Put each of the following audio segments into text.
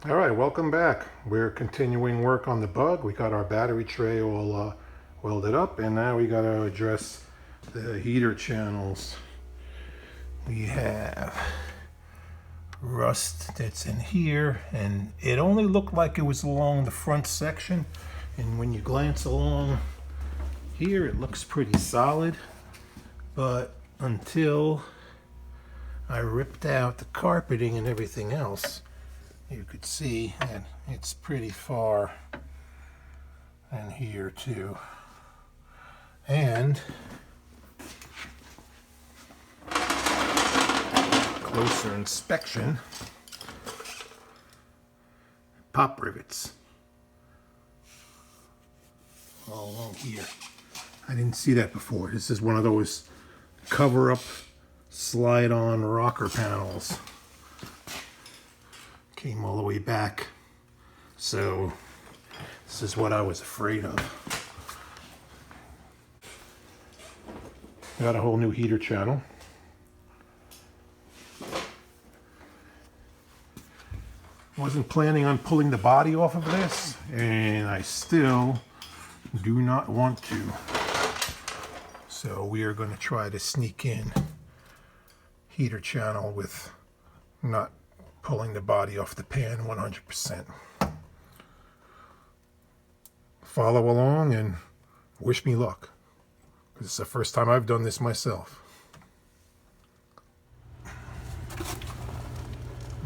All right, welcome back. We're continuing work on the bug. We got our battery tray all welded up, and now we got to address the heater channels. We have rust that's in here, and it only looked like it was along the front section, and when you glance along here it looks pretty solid, but until I ripped out the carpeting and everything else, you could see that it's pretty far in here too. And closer inspection, pop rivets all along here. I didn't see that before. This is one of those cover-up slide-on rocker panels. Came all the way back, so this is what I was afraid of. Got a whole new heater channel. Wasn't planning on pulling the body off of this, and I still do not want to. So we are going to try to sneak in heater channel with not pulling the body off the pan 100%. Follow along and wish me luck, because it's the first time I've done this myself.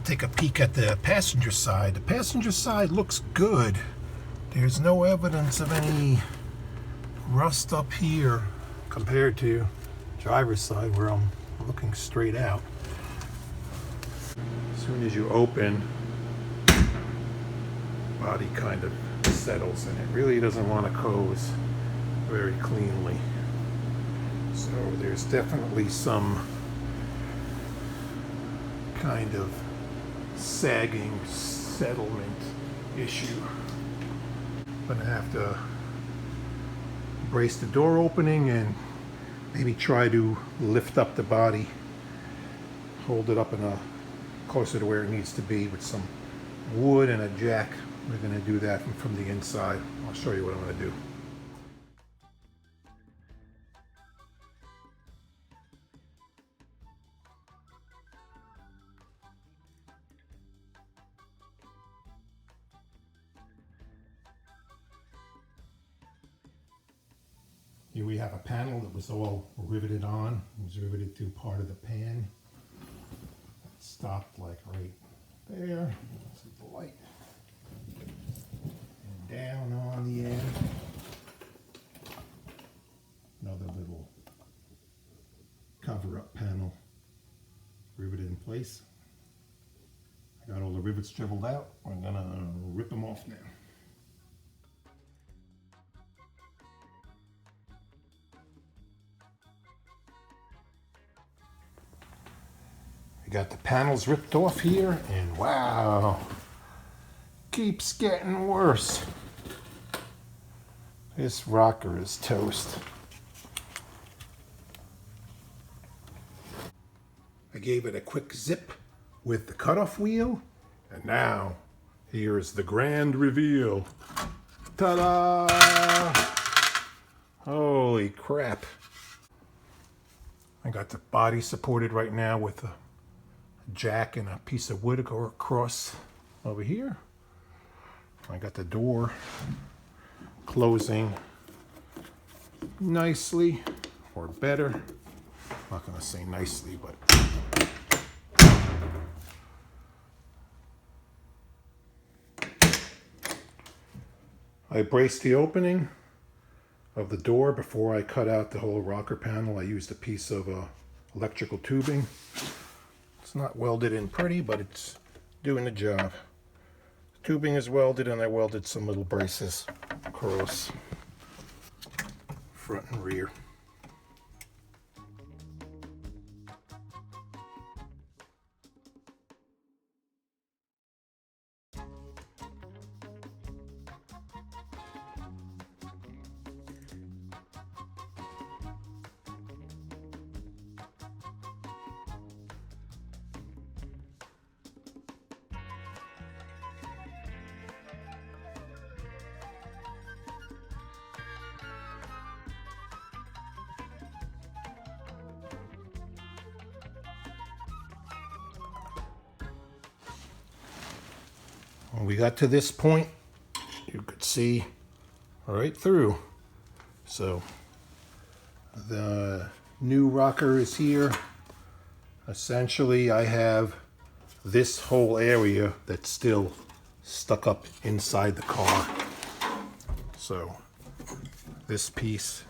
Take a peek at the passenger side. The passenger side looks good. There's no evidence of any rust up here compared to driver's side where I'm looking straight out. As soon as you open, body kind of settles, and it really doesn't want to close very cleanly. So there's definitely some kind of sagging settlement issue. I'm gonna have to brace the door opening and maybe try to lift up the body, hold it up in a closer to where it needs to be with some wood and a jack. We're going to do that from the inside. I'll show you what I'm going to do. Here we have a panel that was all riveted on. It was riveted to part of the pan. It stopped like right there. See the light. And down on the end, another little cover-up panel riveted in place. I got all the rivets drilled out. We're gonna rip them off now. We got the panels ripped off here, and wow, keeps getting worse. This rocker is toast. I gave it a quick zip with the cutoff wheel, and now here's the grand reveal. Ta-da! Holy crap. I got the body supported right now with a jack and a piece of wood to go across over here. I got the door closing nicely, or better. I'm not going to say nicely, but I braced the opening of the door before I cut out the whole rocker panel. I used a piece of electrical tubing. It's not welded in pretty, but it's doing the job. The tubing is welded, and I welded some little braces across front and rear. When we got to this point, you could see right through. So the new rocker is here. Essentially, I have this whole area that's still stuck up inside the car. So this piece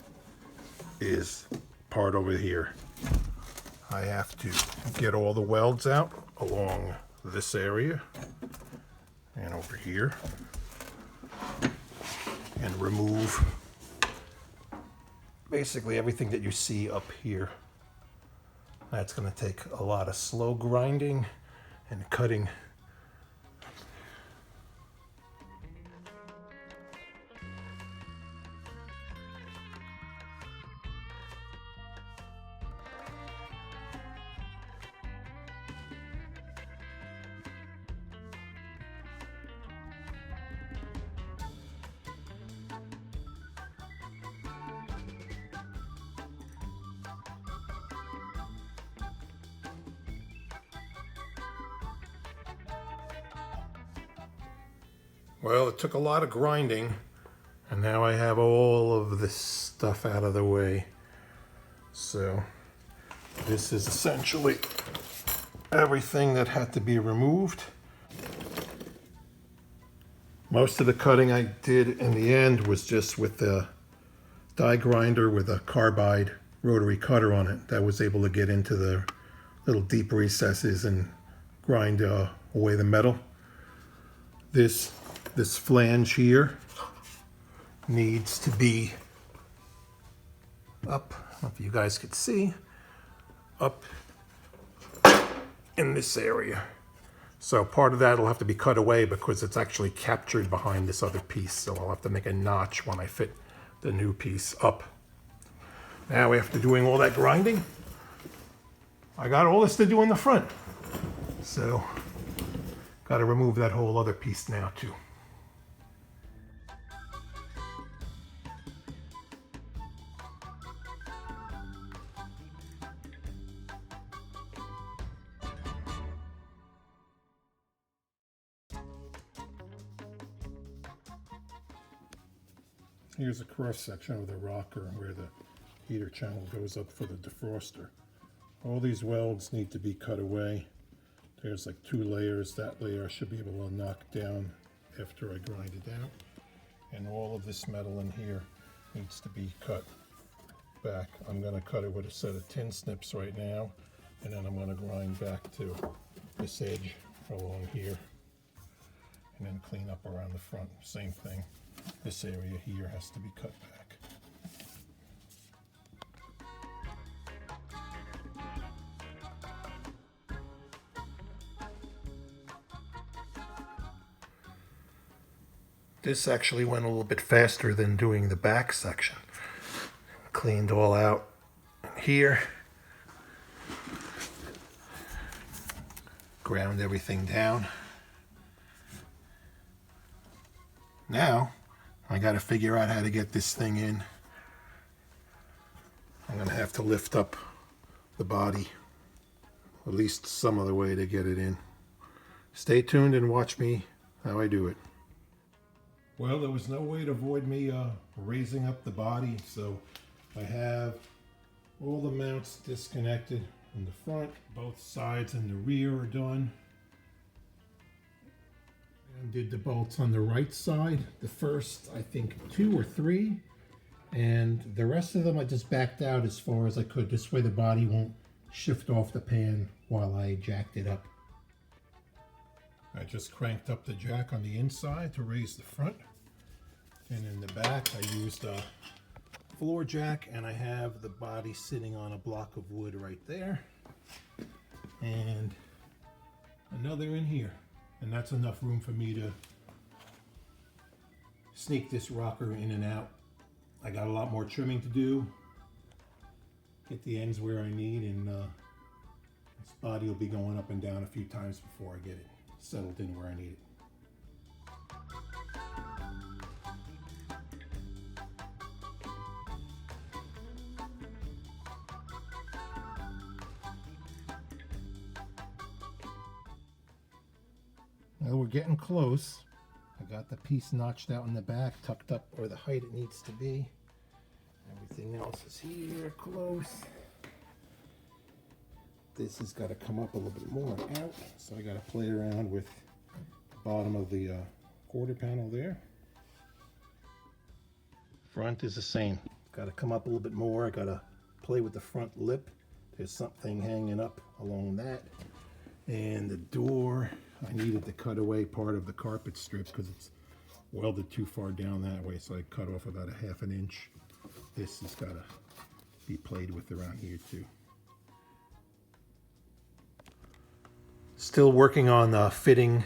is part over here. I have to get all the welds out along this area and over here and remove basically everything that you see up here. That's going to take a lot of slow grinding and cutting. Well, it took a lot of grinding, and now I have all of this stuff out of the way. So this is essentially everything that had to be removed. Most of the cutting I did in the end was just with the die grinder with a carbide rotary cutter on it that was able to get into the little deep recesses and grind away the metal. This flange here needs to be up, I don't know if you guys could see, up in this area. So part of that will have to be cut away because it's actually captured behind this other piece. So I'll have to make a notch when I fit the new piece up. Now after doing all that grinding, I got all this to do in the front. So got to remove that whole other piece now too. Here's a cross section of the rocker where the heater channel goes up for the defroster. All these welds need to be cut away. There's like 2 layers. That layer I should be able to knock down after I grind it out. And all of this metal in here needs to be cut back. I'm going to cut it with a set of tin snips right now, and then I'm going to grind back to this edge along here and then clean up around the front. Same thing. This area here has to be cut back. This actually went a little bit faster than doing the back section. Cleaned all out here. Ground everything down. Now, I got to figure out how to get this thing in. I'm going to have to lift up the body at least some other way to get it in. Stay tuned and watch me how I do it. Well, there was no way to avoid me raising up the body, so I have all the mounts disconnected in the front. Both sides and the rear are done. And did the bolts on the right side. The first, I think, 2 or 3. And the rest of them I just backed out as far as I could. This way the body won't shift off the pan while I jacked it up. I just cranked up the jack on the inside to raise the front. And in the back I used a floor jack, and I have the body sitting on a block of wood right there. And another in here. And that's enough room for me to sneak this rocker in and out. I got a lot more trimming to do. Get the ends where I need, and this body will be going up and down a few times before I get it settled in where I need it. Well, we're getting close. I got the piece notched out in the back, tucked up where the height it needs to be. Everything else is here, close. This has got to come up a little bit more out, so I got to play around with the bottom of the quarter panel there. Front is the same. Got to come up a little bit more. I got to play with the front lip. There's something hanging up along that. And the door, I needed to cut away part of the carpet strips because it's welded too far down that way, so I cut off about a ½ inch. This has got to be played with around here too. Still working on fitting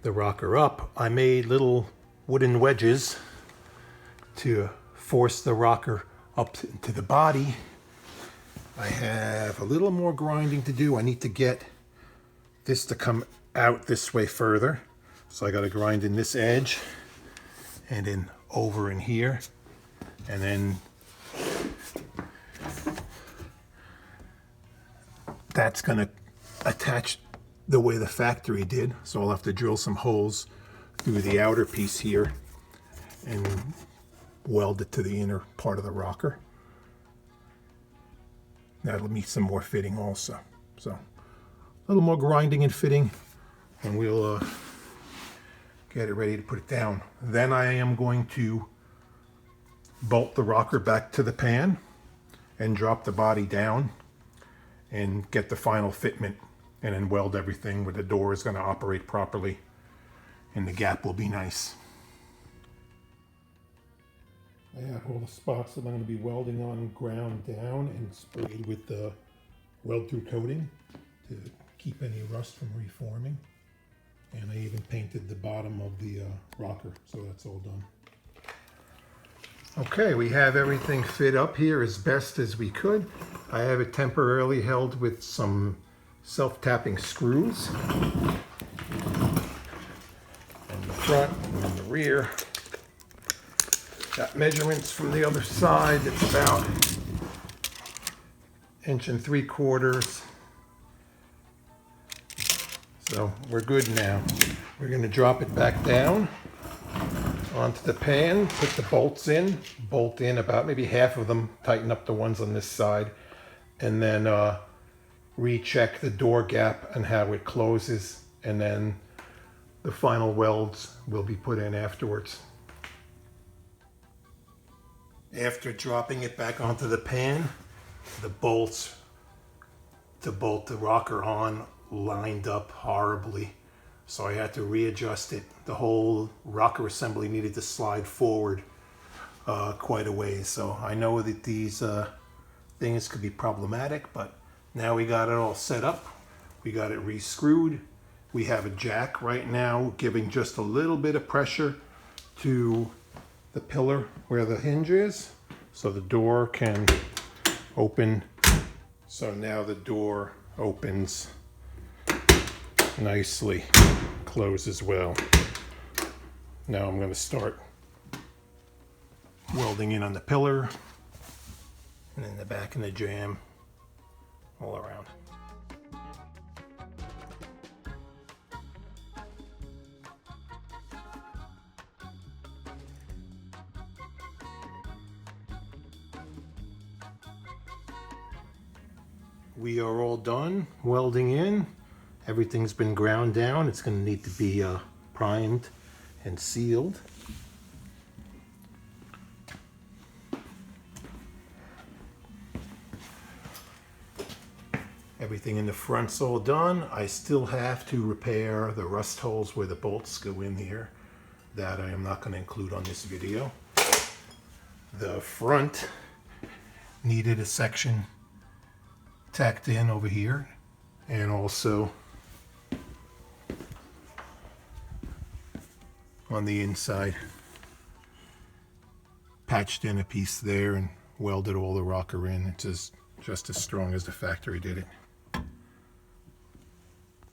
the rocker up. I made little wooden wedges to force the rocker up into the body. I have a little more grinding to do. I need to get this to come out this way further. So I got to grind in this edge and then over in here. And then that's going to attach the way the factory did. So I'll have to drill some holes through the outer piece here and weld it to the inner part of the rocker. That'll need some more fitting also. So a little more grinding and fitting, and we'll get it ready to put it down. Then I am going to bolt the rocker back to the pan and drop the body down and get the final fitment, and then weld everything where the door is going to operate properly and the gap will be nice. I have all the spots that I'm going to be welding on ground down and sprayed with the weld-through coating to keep any rust from reforming. And I even painted the bottom of the rocker, so that's all done. Okay, we have everything fit up here as best as we could. I have it temporarily held with some self-tapping screws. In the front and in the rear. Got measurements from the other side. It's about 1.75 inches. So we're good now. We're going to drop it back down onto the pan, put the bolts in, bolt in about maybe half of them, tighten up the ones on this side, and then recheck the door gap and how it closes, and then the final welds will be put in afterwards. After dropping it back onto the pan, the bolts to bolt the rocker on lined up horribly, so I had to readjust it. The whole rocker assembly needed to slide forward quite a ways, so I know that these things could be problematic, but now we got it all set up. We got it re-screwed. We have a jack right now giving just a little bit of pressure to the pillar where the hinge is, so the door can open. So now the door opens nicely, closes well. Now I'm going to start welding in on the pillar and in the back in the jamb all around. We are all done welding in. Everything's been ground down. It's going to need to be primed and sealed. Everything in the front's all done. I still have to repair the rust holes where the bolts go in here. That I am not going to include on this video. The front needed a section tacked in over here, and also on the inside patched in a piece there and welded all the rocker in. It's just as strong as the factory did it.